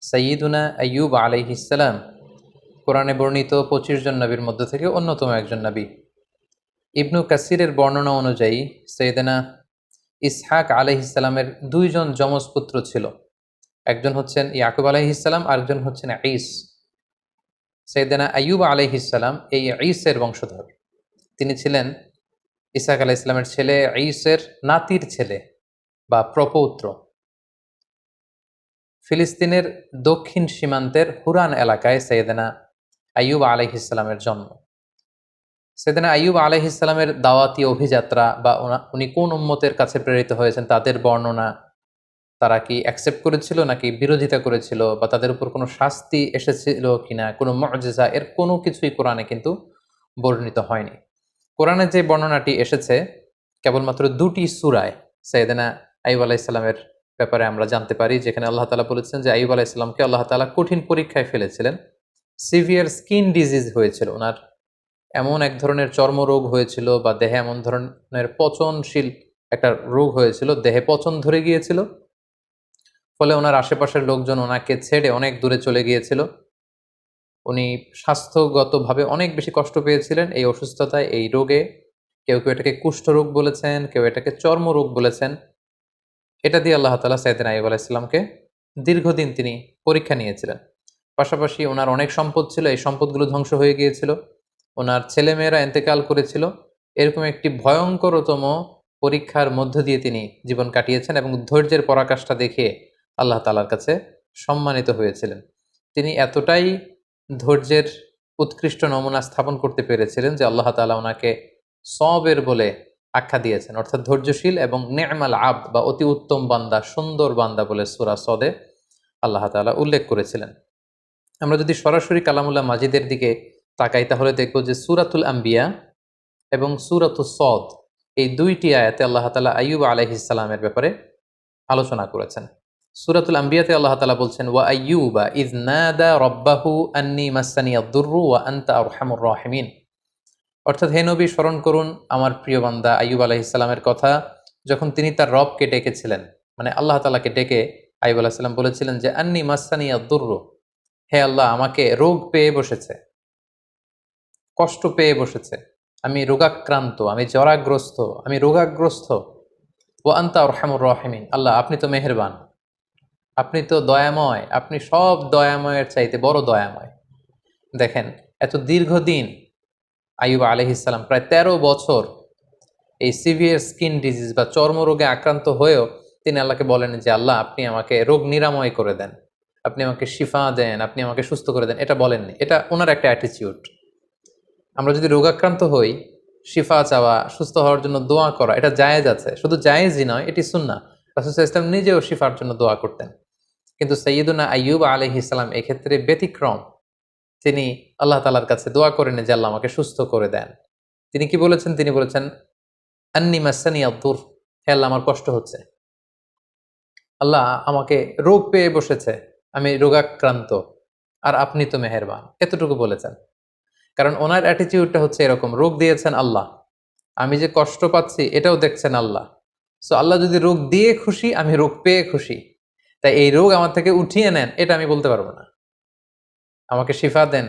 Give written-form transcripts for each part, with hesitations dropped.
সাইয়্যিদুনা আইয়ুব আলাইহিস সালাম কোরআনে বর্ণিত ২৫ জন নবীর মধ্য থেকে অন্যতম একজন নবী। ইবনু কাসিরের বর্ণনা অনুযায়ী সৈয়দনা ইসহাক আলাইহিস সালামের ২ জন যমজ পুত্র ছিল। একজন হচ্ছেন ইয়াকুব আলাইহিস সালাম, আরেকজন হচ্ছেন ঈস। সৈয়দনা আইয়ুব আলাইহিস সালাম এই ঈসের বংশধর। তিনি ছিলেন ইসহাক আলাইহিস সালামের ছেলে ঈসের নাতির ছেলে বা প্রপৌত্র। ফিলিস্তিনের দক্ষিণ সীমান্তের হুরান এলাকায় সৈয়দনা আইয়ুব আলাইহিস সালামের জন্ম। সৈয়দনা আইয়ুব আলাইহিস সালামের দাওয়াতি অভিযাত্রা বা উনি কোন উম্মতের কাছে প্রেরিত হয়েছেন তাদের বর্ণনা, তারা কি অ্যাকসেপ্ট করেছিল নাকি বিরোধিতা করেছিল, বা তাদের উপর কোনো শাস্তি এসেছিল কিনা, কোনো মুআজিজা, এর কোনো কিছুই কোরআনে কিন্তু বর্ণিত হয়নি। কোরআনে যে বর্ণনাটি এসেছে কেবলমাত্র ২টি সূরায় সৈয়দনা আইয়ুব আলাইহিস সালামের ব্যাপারে আমরা জানতে পারি, যেখানে আল্লাহ তাআলা বলেছেন যে আইয়ুব আলাইহিস সালামকে আল্লাহ তাআলা কঠিন পরীক্ষায় ফেলেছিলেন। সিভিয়ার স্কিন ডিজিজ হয়েছিল, ওনার এমন এক ধরনের চর্মরোগ হয়েছিল বা দেহে এমন ধরনের পচনশীল একটা রোগ হয়েছিল, দেহে পচন ধরে গিয়েছিল, ফলে ওনার আশেপাশের লোকজন ওনাকে ছেড়ে অনেক দূরে চলে গিয়েছিল। উনি স্বাস্থ্যগতভাবে অনেক বেশি কষ্ট পেয়েছিলেন এই অসুস্থতায়, এই রোগে। কেউ কেউ এটাকে কুষ্ঠরোগ বলেছেন, কেউ এটাকে চর্মরোগ বলেছেন। এটা দিয়ে আল্লাহ তাআলা সাইয়েদনা আইয়ুব আলাইহিস সালামকে দীর্ঘদিন তিনি পরীক্ষা নিয়েছিলেন। পাশাপাশি ওনার অনেক সম্পদ ছিল, এই সম্পদগুলো ধ্বংস হয়ে গিয়েছিল, ওনার ছেলেমেয়েরা ইন্তেকাল করেছিল। এরকম একটি ভয়ঙ্করতম পরীক্ষার মধ্য দিয়ে তিনি জীবন কাটিয়েছেন এবং ধৈর্যের পরাকাষ্ঠা দেখিয়ে আল্লাহ তাআলার কাছে সম্মানিত হয়েছিলেন। তিনি এতটাই ধৈর্যের উৎকৃষ্ট নমুনা স্থাপন করতে পেরেছিলেন যে আল্লাহ তাআলা ওনাকে সবের বলে আখ্যা দিয়েছেন, অর্থাৎ ধৈর্যশীল এবং নে'মাল আবদ বা অতি উত্তম বান্দা, সুন্দর বান্দা বলে সূরা সদে আল্লাহ তাআলা উল্লেখ করেছিলেন। আমরা যদি সরাসরি কালামুল্লাহ মাজিদের দিকে তাকাই তাহলে দেখব যে সূরাতুল আম্বিয়া এবং সূরাতুস সদ এই ২টি আয়াতে আল্লাহ তাআলা আইয়ুব আলাইহিস সালামের ব্যাপারে আলোচনা করেছেন। সূরাতুল আম্বিয়াতে আল্লাহ তাআলা বলছেন, ওয়া আইয়ুবা ইয নাদা রাব্বাহু আন্নী মাসসানিয়াদ দুররু ওয়া আনতা আরহামুর রাহিমিন। অর্থাৎ হে নবী, স্মরণ করুন আমার প্রিয় বান্দা আইয়ুব আলাইহিস সালামের কথা, যখন তিনি তার রবকে ডেকেছিলেন, মানে আল্লাহ তাআলাকে ডেকে আইয়ুব আলাইহিস সালাম বলেছিলেন যে আন্নী মাসসানিয়াদ দুররু, হে আল্লাহ, আমাকে রোগ পেয়ে বসেছে, কষ্ট পেয়ে বসেছে, আমি রোগাক্রান্ত, আমি জরাগ্রস্ত, আমি রোগাগ্রস্ত। ওয়া আনতা আরহামুর রাহিমিন, আল্লাহ আপনি তো মেহেরবান, আপনি তো দয়াময়, আপনি সব দয়াময়ের চাইতে বড় দয়াময়। দেখেন, এত দীর্ঘদিন আইয়ুব আলাইহিস সালাম প্রায় ১৩ বছর এই সিভিয়ার স্কিন ডিজিজ বা চর্মরোগে আক্রান্ত হয়েও তিনি আল্লাহকে বলেন যে আল্লাহ আপনি আমাকে রোগ নিরাময় করে দেন, আপনি আমাকে শিফা দেন, আপনি আমাকে সুস্থ করে দেন। এটা বলেননি, এটা ওনার একটা অ্যাটিটিউড। আমরা যদি রোগাক্রান্ত হই, শিফা চাওয়া, সুস্থ হওয়ার জন্য দোয়া করা, এটা জায়েজ আছে, শুধু জায়েজই নয়, এটি সুন্নাহ। রাসূল সাল্লাল্লাহু আলাইহি ওয়াসাল্লাম নিজেও শিফার জন্য দোয়া করতেন। কিন্তু সাইয়্যিদুনা আইয়ুব আলাইহিস সালাম এক্ষেত্রে ব্যতিক্রম। তিনি আল্লাহ তাআলার কাছে দোয়া করেন যে আল্লাহ আমাকে সুস্থ করে দেন। তিনি কি বলেছেন? তিনি বলেছেন আন্নী মাসসানিয়াদ দুর, হে আল্লাহ আমার কষ্ট হচ্ছে, আল্লাহ আমাকে রোগ পেয়ে বসেছে, আমি রোগাক্রান্ত, আর আপনি তো মেহেরবান। এতটুকু বলেছেন। কারণ ওনার অ্যাটিটিউডটা হচ্ছে এরকম, রোগ দিয়েছেন আল্লাহ, আমি যে কষ্ট পাচ্ছি এটাও দেখছেন আল্লাহ। সো আল্লাহ যদি রোগ দিয়ে খুশি, আমি রোগ পেয়ে খুশি, তাই এই রোগ আমার থেকে উঠিয়ে নেন এটা আমি বলতে পারবো না। আমাকে শিফা দেন,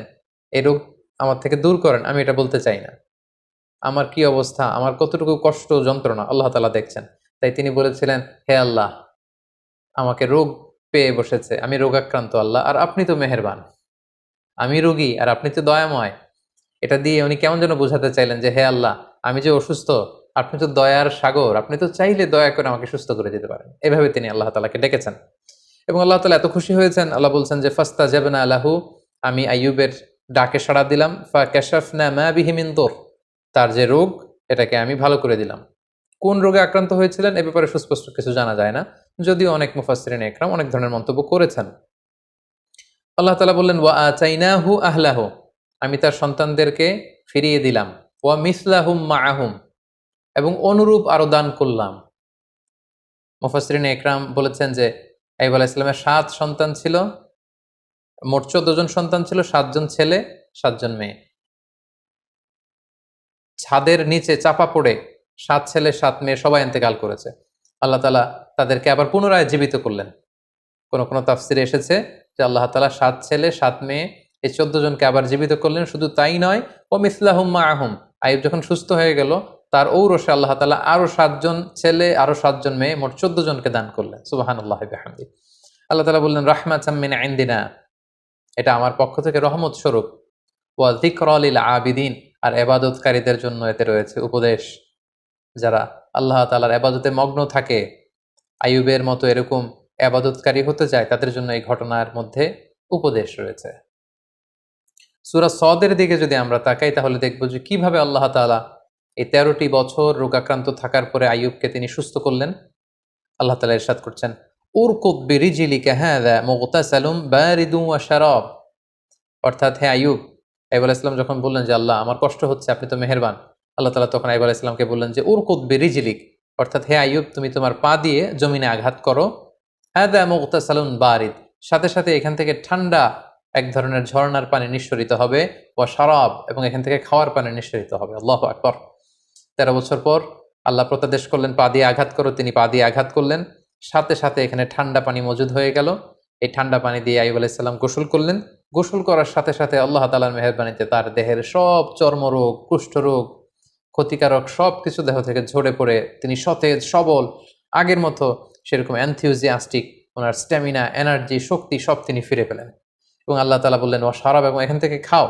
এই রোগ আমার থেকে দূর করেন, আমি এটা বলতে চাই না। আমার কি অবস্থা, আমার কতটুকু কষ্ট যন্ত্রণা আল্লাহ তাআলা দেখছেন। তাই তিনি বলেছিলেন, হে আল্লাহ, আমাকে রোগ পেয়ে বসেছে, আমি রোগাক্রান্ত আল্লাহ, আর আপনি তো মেহেরবান, আমি রোগী আর আপনি তো দয়াময়। এটা দিয়ে উনি কেমন যেন বোঝাতে চাইলেন যে হে আল্লাহ, আমি যে অসুস্থ, আপনি তো দয়ার সাগর, আপনি তো চাইলে দয়া করে আমাকে সুস্থ করে দিতে পারেন। এভাবে তিনি আল্লাহ তাআলাকে ডেকেছেন এবং আল্লাহ তাআলা এত খুশি হয়েছেন, আল্লাহ বলছেন যে ফাস্তাজাবনা লাহু, আমি আইয়ুবের ডাকে সাড়া দিলাম, ফাকাশাফনা মা বিহি মিন দুর, তার যে রোগ এটাকে আমি ভালো করে দিলাম। কোন রোগে আক্রান্ত হয়েছিলেন এ ব্যাপারে সুস্পষ্ট কিছু জানা যায় না, যদিও অনেক মুফাসসিরিন ইকরাম অনেক ধরনের মন্তব্য করেছেন। আল্লাহ তাআলা বললেন ওয়া আতাইনাহু আহলাহু, আমি তার সন্তানদেরকে ফিরিয়ে দিলাম, ওয়া মিসলাহুম মাআহুম, এবং অনুরূপ আরো দান করলাম। মুফাসসিরিন ইকরাম বলেছেন যে আইয়ুব আলাইহিস সালামের ৭ সন্তান ছিল, মোট ১৪ জন সন্তান ছিল, ৭ জন ছেলে, ৭ জন মেয়ে। ছাদের নিচে চাপা পড়ে ৭ ছেলে ৭ মেয়ে সবাই ইন্তেকাল করেছে। আল্লাহ তাআলা তাদেরকে আবার পুনরায় জীবিত করলেন। কোন কোন তাফসিরে এসেছে যে আল্লাহ তাআলা 7 ছেলে 7 মেয়ে এই 14 জনকে আবার জীবিত করলেন। শুধু তাই নয়, ও মিসলাহুম মাআহুম, আইয়ুব যখন সুস্থ হয়ে গেল তার ঔরসে আল্লাহ তাআলা আরো 7 জন ছেলে আরো 7 জন মেয়ে মোট 14 জনকে দান করলেন। সুবহানাল্লাহি বিহামদি। আল্লাহ তাআলা বললেন রাহমাতাম মিন ইনদিনা, এটা আমার পক্ষ থেকে রহমত স্বরূপ। ওয়া যিকরা লিল আবিদিন, আর ইবাদতকারীদের জন্য এতে রয়েছে উপদেশ। যারা আল্লাহ তাআলার ইবাদতে মগ্ন থাকে, আইয়ুবের মতো এরকম ইবাদতকারী হতে চায়, তাদের জন্য এই ঘটনার মধ্যে উপদেশ রয়েছে। সূরা সদের দিকে যদি আমরা তাকাই তাহলে দেখব যে কিভাবে আল্লাহ তাআলা এই 13টি বছর রোগাক্রান্ত থাকার পরে আইয়ুবকে তিনি সুস্থ করলেন। আল্লাহ তাআলা ইরশাদ করছেন, উরকুদ বিরিজলিকা হাযা মুগতাসালুম বারিদুন ওয়া শারাব। অর্থাৎ হে আইয়ুব, আইয়ুব আলাইহিস সালাম যখন বললেন যে আল্লাহ আমার কষ্ট হচ্ছে, আপনি তো মেহেরবান, আল্লাহ তাআলা তখন আইয়ুব আলাইহিস সালামকে বললেন যে উরকুদ বিরিজলিক, অর্থাৎ হে আইয়ুব তুমি তোমার পা দিয়ে জমিনে আঘাত করো। হাযা মুগতাসালুন বারিদ, সাথে সাথে এখান থেকে ঠান্ডা এক ধরনের ঝর্ণার পানি নিঃসরিত হবে। ওয়া শারাব, এবং এখান থেকে খাওয়ার পানি নিঃসরিত হবে। আল্লাহু আকবার। 13 বছর পর আল্লাহ প্রত্যাদেশ করলেন পা দিয়ে আঘাত করো, তিনি পা দিয়ে আঘাত করলেন, সাথে সাথে এখানে ঠান্ডা পানি মজুদ হয়ে গেল। এই ঠান্ডা পানি দিয়ে আইয়ুব আলাইহিস সালাম গোসল করলেন। গোসল করার সাথে সাথে আল্লাহ তাআলার মেহেরবানিতে তার দেহের সব চর্মরোগ, কুষ্ঠরোগ, ক্ষতিকারক সব কিছু দেহ থেকে ঝরে পড়ে তিনি সতেজ সবল, আগের মতো সেরকম এনথিউজিয়াস্টিক, ওনার স্ট্যামিনা, এনার্জি, শক্তি সব তিনি ফিরে পেলেন। এবং আল্লাহ তাআলা বললেন ওয়া শারাব, এবং এখান থেকে খাও।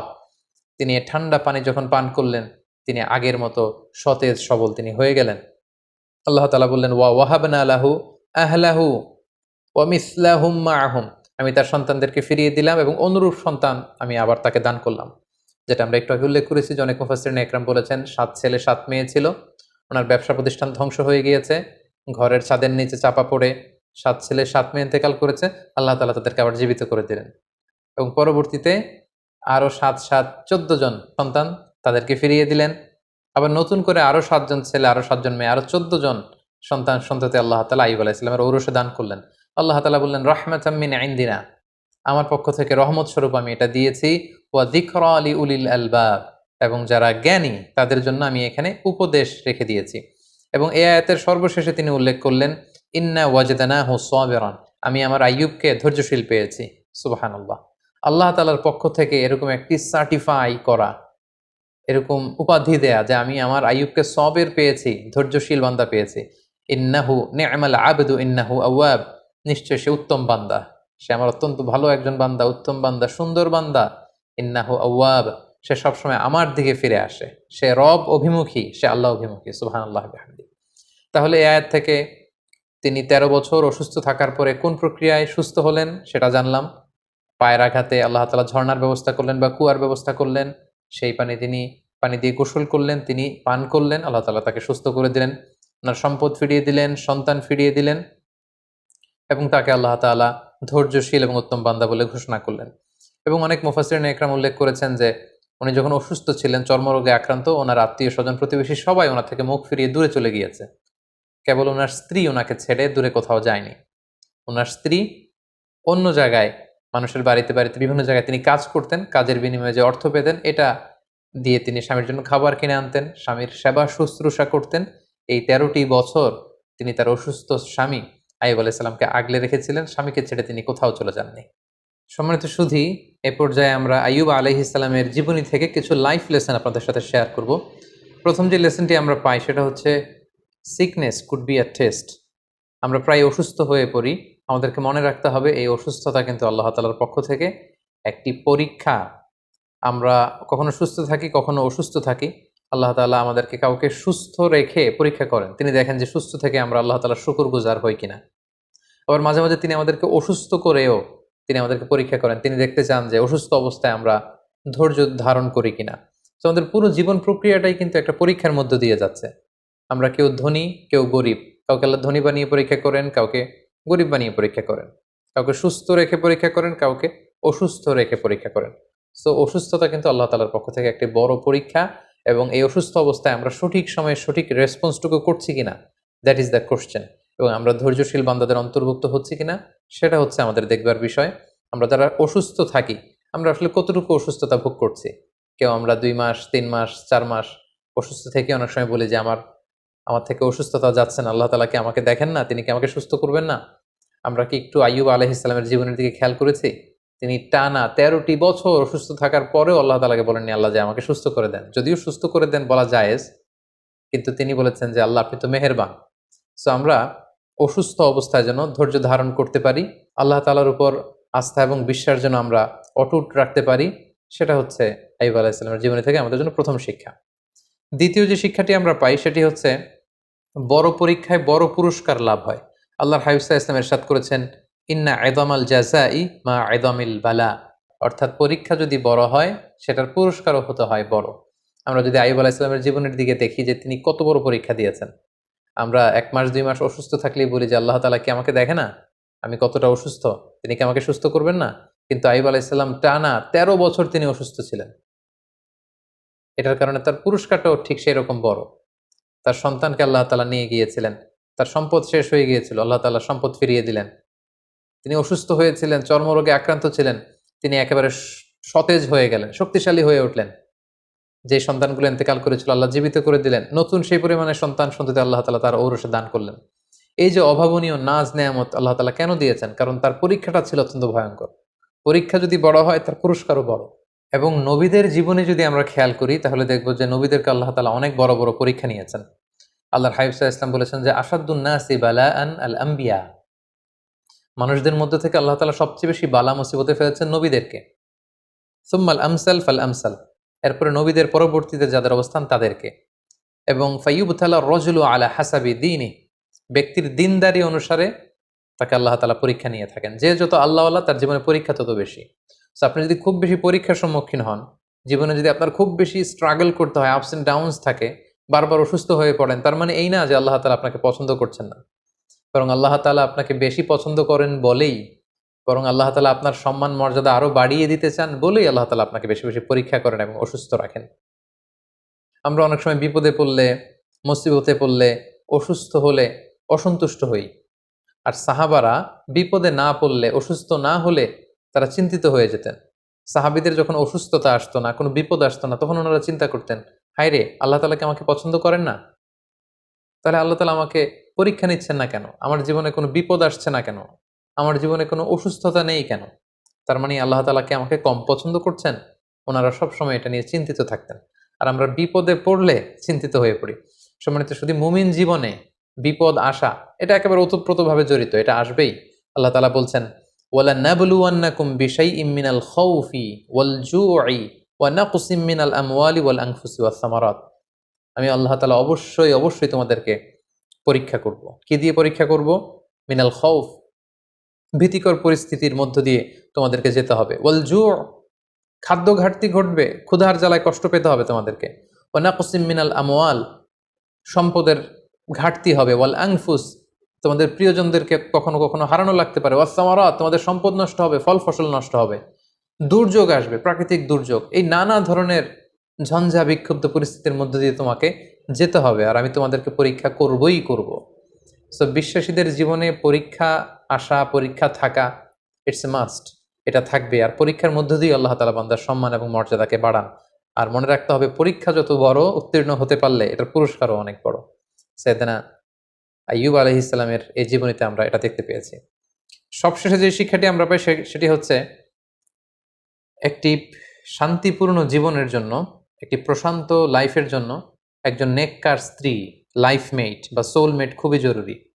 তিনি এই ঠান্ডা পানি যখন পান করলেন তিনি আগের মতো সতেজ সবল তিনি হয়ে গেলেন। আল্লাহ তাআলা বললেন ওয়া ওয়াহাবনা লাহু আহলাহু ওয়া মিসলাহুম মাআহুম, আমি তার সন্তানদেরকে ফিরিয়ে দিলাম এবং অনুরূপ সন্তান আমি আবার তাকে দান করলাম। যেটা আমরা একটু আগে উল্লেখ করেছি যে অনেক মুফাসসিরিন একরাম বলেছেন 7 ছেলে 7 মেয়ে ছিল, ওনার ব্যবসা প্রতিষ্ঠান ধ্বংস হয়ে গিয়েছে, ঘরের ছাদের নিচে চাপা পড়ে 7 ছেলে 7 মেয়ে ইন্তেকাল করেছে, আল্লাহ তাআলা তাদেরকে আবার জীবিত করে দিলেন এবং পরবর্তীতে আরো 7 7 14 জন সন্তান তাদেরকে ফিরিয়ে দিলেন। আবার নতুন করে আরো 7 জন ছেলে আরো 7 জন মেয়ে আরো 14 জন সন্তান সন্ততি আল্লাহ তাআলা আইয়ুব আলাইহিস সালামের ঔরসে দান করলেন। আল্লাহ তাআলা বললেন রাহমাতাম মিন ইনদিনা, আমার পক্ষ থেকে রহমত স্বরূপ আমি এটা দিয়েছি। ওয়া যিকরা লিউলিল আলবাব, এবং যারা জ্ঞানী তাদের জন্য আমি এখানে উপদেশ রেখে দিয়েছি। এবং এই আয়াতের সর্বশেষে তিনি উল্লেখ করলেন ইন্না ওয়াজদানাহু সাবিরান, আমি আমার আইয়ুবকে ধৈর্যশীল পেয়েছি। সুবহানাল্লাহ। আল্লাহ তাআলার পক্ষ থেকে এরকম একটি সার্টিফাই করা, এরকম উপাধি দেয়া যে আমি আমার আইয়ুবকে সবের পেয়েছি, ধৈর্যশীল বান্দা পেয়েছি। ইন্নাহু নি'মাল আবদু ইন্নাহু আওয়াব, নিশ্চয় সে উত্তম বান্দা, সে আমার অত্যন্ত ভালো একজন বান্দা, উত্তম বান্দা, সুন্দর বান্দা। ইন্নাহু আওয়াব, সে সবসময় আমার দিকে ফিরে আসে, সে রব অভিমুখী, সে আল্লাহ অভিমুখী। সুবহানাল্লাহ বিহামদি। তাহলে এই আয়াত থেকে তিনি 13 বছর অসুস্থ থাকার পরে কোন প্রক্রিয়ায় সুস্থ হলেন সেটা জানলাম। পায়ের আঘাতে আল্লাহ তাআলা ঝর্ণার ব্যবস্থা করলেন বা কুয়ার ব্যবস্থা করলেন, সেই পানি দিয়ে গোসল করলেন, তিনি পান করলেন, আল্লাহ তাআলা তাকে সুস্থ করে দিলেন, ওনার সম্পদ ফিরিয়ে দিলেন, সন্তান ফিরিয়ে দিলেন এবং তাকে আল্লাহ তাআলা ধৈর্যশীল এবং উত্তম বান্দা বলে ঘোষণা করলেন। এবং অনেক মুফাসসিরিন একরাম উল্লেখ করেছেন যে উনি যখন অসুস্থ ছিলেন, চর্মরোগে আক্রান্ত, ওনার আত্মীয় স্বজন প্রতিবেশী সবাই ওনার থেকে মুখ ফিরিয়ে দূরে চলে গিয়েছে, কেবল ওনার স্ত্রী ওনাকে ছেড়ে দূরে কোথাও যায়নি। ওনার স্ত্রী অন্য জায়গায়, মানুষের বাড়িতে বাড়িতে বিভিন্ন জায়গায় তিনি কাজ করতেন, কাজের বিনিময়ে যে অর্থ পেতেন এটা দিয়ে তিনি স্বামীর জন্য খাবার কিনে আনতেন, স্বামীর সেবা শুশ্রূষা করতেন। এই 13টি বছর তিনি তার অসুস্থ স্বামী আইয়ুব আলাইহিস সালামকে আগলে রেখেছিলেন, স্বামীকে ছেড়ে তিনি কোথাও চলে যাননি। সম্মানিত সুধী, এ পর্যায়ে আমরা আইয়ুব আলাইহিস সালামের জীবনী থেকে কিছু লাইফ লেসন আপনাদের সাথে শেয়ার করব। প্রথম যে লেসনটি আমরা পাই সেটা হচ্ছে sickness could be a test. আমরা প্রায় অসুস্থ হয়ে পড়ি, আমাদেরকে মনে রাখতে হবে এই অসুস্থতা কিন্তু আল্লাহ তাআলার পক্ষ থেকে একটি পরীক্ষা। আমরা কখনো সুস্থ থাকি, কখনো অসুস্থ থাকি। আল্লাহ তাআলা আমাদেরকে কাউকে সুস্থ রেখে পরীক্ষা করেন, তিনি দেখেন যে সুস্থ থেকে আমরা আল্লাহ তাআলার শুকরগুজার হই কিনা। আবার মাঝে মাঝে তিনি আমাদেরকে অসুস্থ করেও তিনি আমাদেরকে পরীক্ষা করেন, তিনি দেখতে চান যে অসুস্থ অবস্থায় আমরা ধৈর্য ধারণ করি কিনা। তো আমাদের পুরো জীবন প্রক্রিয়াটাই কিন্তু একটা পরীক্ষার মধ্য দিয়ে যাচ্ছে। আমরা কেউ ধনী, কেউ গরিব, কাউকে আল্লাহ ধনী বানিয়ে পরীক্ষা করেন, কাউকে গরিব বানিয়ে পরীক্ষা করেন, কাউকে সুস্থ রেখে পরীক্ষা করেন, কাউকে অসুস্থ রেখে পরীক্ষা করেন। সো অসুস্থতা কিন্তু আল্লাহ তাআলার পক্ষ থেকে একটি বড় পরীক্ষা, এবং এই অসুস্থ অবস্থায় আমরা সঠিক সময়ে সঠিক রেসপন্সটুকু করছি কিনা, দ্যাট ইজ দ্য কোশ্চেন। এবং আমরা ধৈর্যশীল বান্দাদের অন্তর্ভুক্ত হচ্ছি কিনা সেটা হচ্ছে আমাদের দেখবার বিষয়। আমরা যারা অসুস্থ থাকি, আমরা আসলে কতটুকু অসুস্থতা ভোগ করছি। কেউ আমরা 2 মাস 3 মাস 4 মাস অসুস্থ থেকে অনেক সময় বলি যে আমার থেকে অসুস্থতা যাচ্ছে না, আল্লাহ তাআলা কি আমাকে দেখেন না, তিনি কি আমাকে সুস্থ করবেন না? আমরা কি একটু আইয়ুব আলাইহিস সালামের জীবনের দিকে খেয়াল করেছি? তিনি টানা 13টি বছর অসুস্থ থাকার পরেও আল্লাহ তাআলাকে বলেননি আল্লাহ যে আমাকে সুস্থ করে দেন। যদিও সুস্থ করে দেন বলা জায়েজ, কিন্তু তিনি বলেছেন যে আল্লাহ আপনি তো মেহেরবান। সো আমরা অসুস্থ অবস্থায় যেন ধৈর্য ধারণ করতে পারি, আল্লাহ তাআলার উপর আস্থা এবং বিশ্বাস যেন আমরা অটুট রাখতে পারি, সেটা হচ্ছে আইয়ুব আলাইহিস সালামের জীবনী থেকে আমাদের জন্য প্রথম শিক্ষা। দ্বিতীয় যে শিক্ষাটি আমরা পাই সেটি হচ্ছে বড় পরীক্ষায় বড় পুরস্কার লাভ হয়। আল্লাহর হাবিব সাল্লাল্লাহু আলাইহি ওয়াসাল্লাম ইরশাদ করেছেন, ইন্না ইযামাল জাযাই মা ইযামিল বালা। অর্থাৎ পরীক্ষা যদি বড় হয় সেটার পুরস্কারও হতে হয় বড়। আমরা যদি আইয়ুব আলাইহিস সালামের জীবনের দিকে দেখি যে তিনি কত বড় পরীক্ষা দিয়েছেন। আমরা ১ মাস ২ মাস অসুস্থ থাকলেই বলি যে আল্লাহ তাআলা কি আমাকে দেখে না? আমি কতটা অসুস্থ? তিনি কি আমাকে সুস্থ করবেন না? কিন্তু আইয়ুব আলাইহিস সালাম টানা ১৩ বছর তিনি অসুস্থ ছিলেন। এটার কারণে তার পুরস্কারটাও ঠিক সেরকম বড়। তার সন্তানকে আল্লাহ তাআলা নিয়ে গিয়েছিলেন। তার সম্পদ শেষ হয়ে গিয়েছিল। আল্লাহ তাআলা সম্পদ ফিরিয়ে দিলেন। তিনি অসুস্থ হয়েছিলেন, চর্মরোগে আক্রান্ত ছিলেন। তিনি একেবারে সতেজ হয়ে গেলেন, শক্তিশালী হয়ে উঠলেন। যে সন্তানগুলো ইন্তেকাল করেছিল আল্লাহ জীবিত করে দিলেন। নতুন সেই পরিমাণে সন্তান-সন্ততি আল্লাহ তাআলা তার ঔরসে দান করলেন। এই যে অভাবনীয় নাজ নেয়ামত আল্লাহ তাআলা কেন দিয়েছেন? কারণ তার পরীক্ষাটা ছিল অত্যন্ত ভয়ঙ্কর। পরীক্ষা যদি বড় হয় তার পুরস্কারও বড়। এবং নবীদের জীবনে যদি আমরা খেয়াল করি তাহলে দেখব যে নবীদেরকে আল্লাহ তাআলা অনেক বড় বড় পরীক্ষা নিয়েছেন। আল্লাহর হাবিব সাল্লাল্লাহু আলাইহি ওয়াসাল্লাম বলেছেন যে আশাদ্দুন নাসি বালাআন আল আম্বিয়া। মানুষদের মধ্যে থেকে আল্লাহ তাআলা সবচেয়ে বেশি বালা মুসিবতে ফেলেছেন নবীদেরকে। সুম্মাল আমসাল ফাল আমসাল। এরপরে নবীদের পরবর্তীতে যাদের অবস্থান তাদেরকে। এবং ফাইয়ুবতালা রজুলু আলা হাসাবি দীনি। ব্যক্তির দিনদারি অনুসারে তাকে আল্লাহ তাআলা পরীক্ষা নিয়ে থাকেন। যে যত আল্লাহওয়ালা তার জীবনে পরীক্ষা তত বেশি। সো আপনি যদি খুব বেশি পরীক্ষার সম্মুখীন হন, জীবনে যদি আপনার খুব বেশি স্ট্রাগল করতে হয়, আপস এন্ড ডাউনস থাকে, বারবার অসুস্থ হয়ে পড়েন, তার মানে এই না যে আল্লাহ তাআলা আপনাকে পছন্দ করছেন না। বরং আল্লাহ তাআলা আপনাকে বেশি পছন্দ করেন বলেই, বরং আল্লাহ তাআলা আপনার সম্মান মর্যাদা আরো বাড়িয়ে দিতে চান বলেই আল্লাহ তাআলা আপনাকে বেশি বেশি পরীক্ষা করেন এবং অসুস্থ রাখেন। আমরা অনেক সময় বিপদে পড়লে, মুসিবতে পড়লে, অসুস্থ হলে অসন্তুষ্ট হই। আর সাহাবারা বিপদে না পড়লে, অসুস্থ না হলে তারা চিন্তিত হয়ে যেতেন। সাহাবীদের যখন অসুস্থতা আসতো না, কোনো বিপদ আসতো না, তখন ওনারা চিন্তা করতেন, হায়রে আল্লাহ তাআলা কি আমাকে পছন্দ করেন না? তাহলে আল্লাহ তাআলা আমাকে পরীক্ষা নিচ্ছেন না কেন? আমার জীবনে কোনো বিপদ আসছে না কেন? আমার জীবনে কোনো অসুস্থতা নেই কেন? তার মানে আল্লাহ তাআলা কি আমাকে কম পছন্দ করছেন? ওনারা সবসময় এটা নিয়ে চিন্তিত থাকতেন। আর আমরা বিপদে পড়লে চিন্তিত হয়ে পড়ি। সম্মানিত শুধু মুমিন জীবনে বিপদ আসা এটা একেবারে ওতপ্রোতভাবে জড়িত, এটা আসবেই। আল্লাহ তাআলা বলছেন, ওয়ালা নাবলুওয়ান্নাকুম বিশাইইম মিনাল খাউফি ওয়াল জুই ওয়া নাকসিম মিনাল আমওয়ালি ওয়াল আনফুসি ওয়াস সামারাত। আমি আল্লাহ তাআলা অবশ্যই অবশ্যই তোমাদেরকে পরীক্ষা করব। কি দিয়ে পরীক্ষা করব? মিনাল খাউফ, ভীতিকর পরিস্থিতির মধ্য দিয়ে তোমাদেরকে যেতে হবে। ওয়াল জু, খাদ্য ঘাটতি ঘটবে, ক্ষুধার জ্বালায় কষ্ট পেতে হবে তোমাদেরকে। ওয়া নাকসিম মিনাল আমওয়াল, সম্পদের ঘাটতি হবে। ওয়াল আনফুস, তোমাদের প্রিয়জনদেরকে কখনো কখনো হারানো লাগতে পারে। ওয়াস সামারাত, তোমাদের সম্পদ নষ্ট হবে, ফল ফসল নষ্ট হবে। দুর্যোগ আসবে, প্রাকৃতিক দুর্যোগ। এই নানা ধরনের ঝঞ্ঝা বিক্ষুব্ধ পরিস্থিতির মধ্য দিয়ে তোমাকে যেতে হবে, আর আমি তোমাদেরকে পরীক্ষা করবই করব। সো বিশ্বাসীদের জীবনে পরীক্ষা আসা, পরীক্ষা থাকা, ইটস এ মাস্ট। এটা থাকবে। আর পরীক্ষার মধ্য দিয়ে আল্লাহ তাআলা বান্দার সম্মান এবং মর্যাদাকে বাড়ান। আর মনে রাখতে হবে পরীক্ষা যত বড়, উত্তীর্ণ হতে পারলে এটার পুরস্কারও অনেক বড়। সাইয়েদনা আইয়ুব আলাইহিস সালামের এই জীবনীতে আমরা এটা দেখতে পেয়েছি। সবশেষে যে শিক্ষাটি আমরা পাই সেটি হচ্ছে একটি শান্তিপূর্ণ জীবনের জন্য, একটি প্রশান্ত লাইফের জন্য একজন নেককার স্ত্রী, লাইফমেট বা সোলমেট খুবই জরুরি।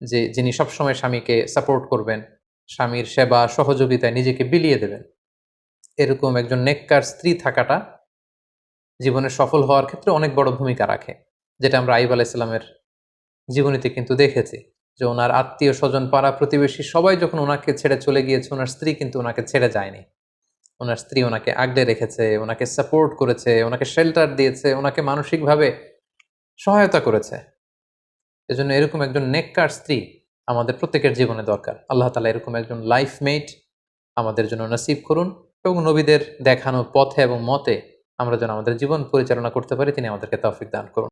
যে যিনি সবসময় স্বামীকে সাপোর্ট করবেন, স্বামীর সেবা সহযোগিতায় নিজেকে বিলিয়ে দেবেন। এরকম একজন নেককার স্ত্রী থাকাটা জীবনে সফল হওয়ার ক্ষেত্রে অনেক বড় ভূমিকা রাখে। যেটা আমরা আইয়ুব আলাইহিস সালামের জীবনীতে কিন্তু দেখেছি যে ওনার আত্মীয় স্বজন, পাড়া প্রতিবেশী সবাই যখন ওনাকে ছেড়ে চলে গিয়েছে, ওনার স্ত্রী কিন্তু ওনাকে ছেড়ে যায়নি। ওনার স্ত্রী ওনাকে আগলে রেখেছে, ওনাকে সাপোর্ট করেছে, ওনাকে শেল্টার দিয়েছে, ওনাকে মানসিকভাবে সহায়তা করেছে। এজন্য এরকম একজন নেককার স্ত্রী আমাদের প্রত্যেকের জীবনে দরকার। আল্লাহ তাআলা এরকম একজন লাইফমেট আমাদের জন্য নসিব করুন এবং নবীদের দেখানো পথে এবং মতে আমরা যেন আমাদের জীবন পরিচালনা করতে পারি, তিনি আমাদেরকে তৌফিক দান করুন।